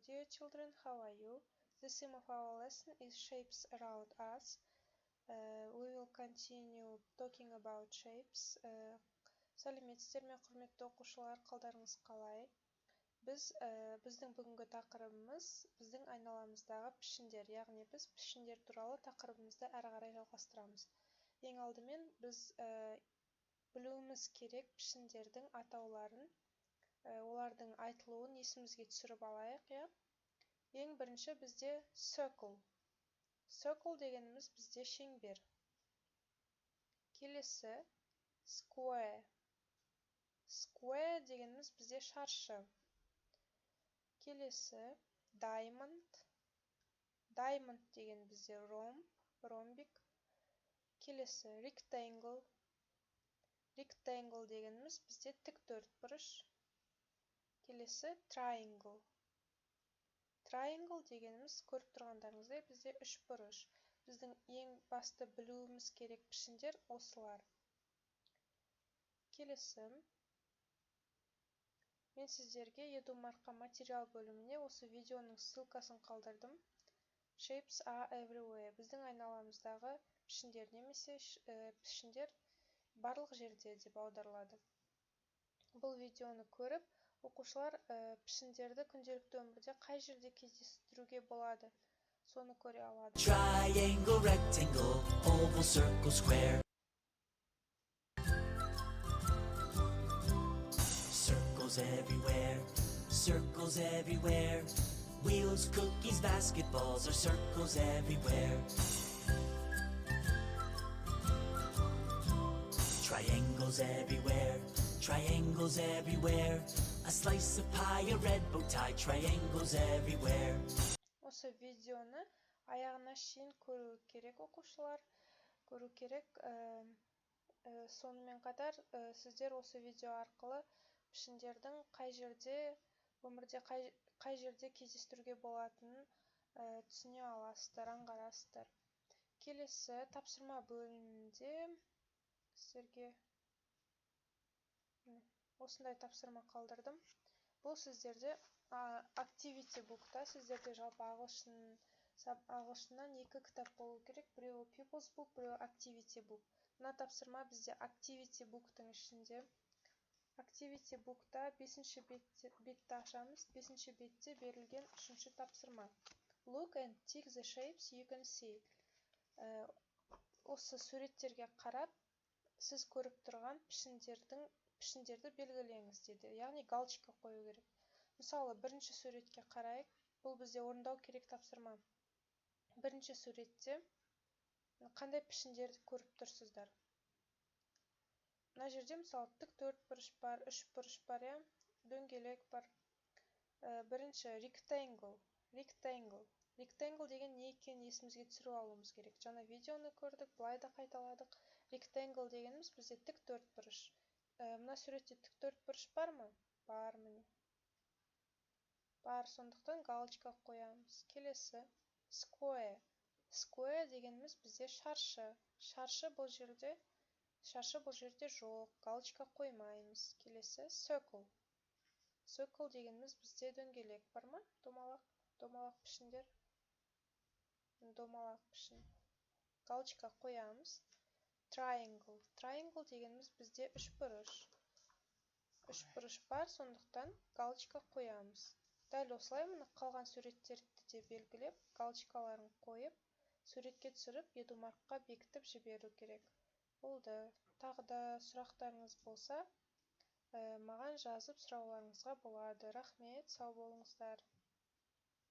dear children, how are you? The theme of our lesson is shapes around us. We will continue talking about shapes. Сәлеметсіздер ме, құрметті оқушылар, қалдарыңыз қалай? Біздің бүгінгі тақырыбымыз біздің айналамыздағы пішіндер, яғни біз пішіндер туралы тақырыбымызды әрі қарай жалғастырамыз. Ең алдымен біз білуіміз керек пішіндердің атауларын, олардың айтылуын есімізге түсіріп алайық, иә? Ең бірінші бізде circle. Circle дегеніміз бізде шеңбер. Келесі square. Square дегеніміз бізде шаршы. Келесі diamond. Diamond деген бізде ромбик. Келесі rectangle. Rectangle дегеніміз бізде тік төртбұрыш. Келесі triangle. Triangle дегеніміз көріп тұрғандарыңыздай бізде үшбұрыш. Біздің ең басты білуіміз керек пішіндер осылар. Келесі, мен сіздерге EduMarkqa материал бөліміне осы видеоның ссылкасын қалдырдым. Shapes are everywhere. Біздің айналамыздағы пішіндер немесе пішіндер барлық жерде деп аударылады. Бұл видеоны көріп, оқушылар пішіндерді күнделікті өмірде қай жерде кездестіруге болады, соны көре алады. Triangle, rectangle, oval, circle, square. Circles everywhere, circles everywhere. Wheels, cookies, basketballs are circles everywhere. Triangles everywhere, triangles everywhere. A slice of pie, a red bow tie, triangles everywhere. Осы видеоны аяғына шейін көру керек, оқушылар. Көру керек. Сонымен қатар, сіздер осы видео арқылы пішіндердің өмірде қай жерде кездестіруге болатынын түсіне аласыздар, аңғарасыздар. Келесі тапсырма бөлімінде сіздерге осындай тапсырма қалдырдым. Бұл сіздерде activity book'та, сіздерде жалпы ағылшыннан екі кітап болу керек. Біреуі People's Book, біреуі Activity Book. Мына тапсырма бізде Activity Book'тың ішінде. Activity Book'та 5-ші бетті ашамыз. 5-ші бетте берілген 3-ші тапсырма. Look and tick the shapes you can see. Осы суреттерге қарап, сіз көріп тұрған пішіндерді белгілеңіз деді. Яғни галочка қою керек. Мысалы, бірінші суретке қарайық. Бұл бізде орындау керек тапсырма. Бірінші суретте қандай пішіндерді көріп тұрсыздар? Мына жерде мысалы тік төртбұрыш бар, үшбұрыш бар, дөңгелек бар. Бірінші rectangle. Rectangle деген не екенін есімізге түсіріп алуымыз керек. Жаңа видеоны көрдік, былай да қайталадық. Rectangle дегеніміз бізде тік төртбұрыш. Мына суретте тік төртбұрыш бар ма? Бар, міне. Бар, сондықтан галочка қоямыз. Келесі square. Square дегеніміз бізде шаршы. Шаршы бұл жерде жоқ, галочка қоймаймыз. Келесі circle. Circle дегеніміз бізде дөңгелек бар ма? Домалақ пішіндер. Домалақ пішін. Галочка қоямыз. Triangle. Triangle дегеніміз бізде үшбұрыш. Үшбұрыш бар, сондықтан галочка қоямыз. Дәл осылай мұны қалған суреттерді де белгілеп, галочкаларын қойып, суретке түсіріп, EduMarkqa бекітіп жіберу керек. Болды. Тағы да сұрақтарыңыз болса, маған жазып сұрауларыңызға болады. Рахмет, сау болыңыздар.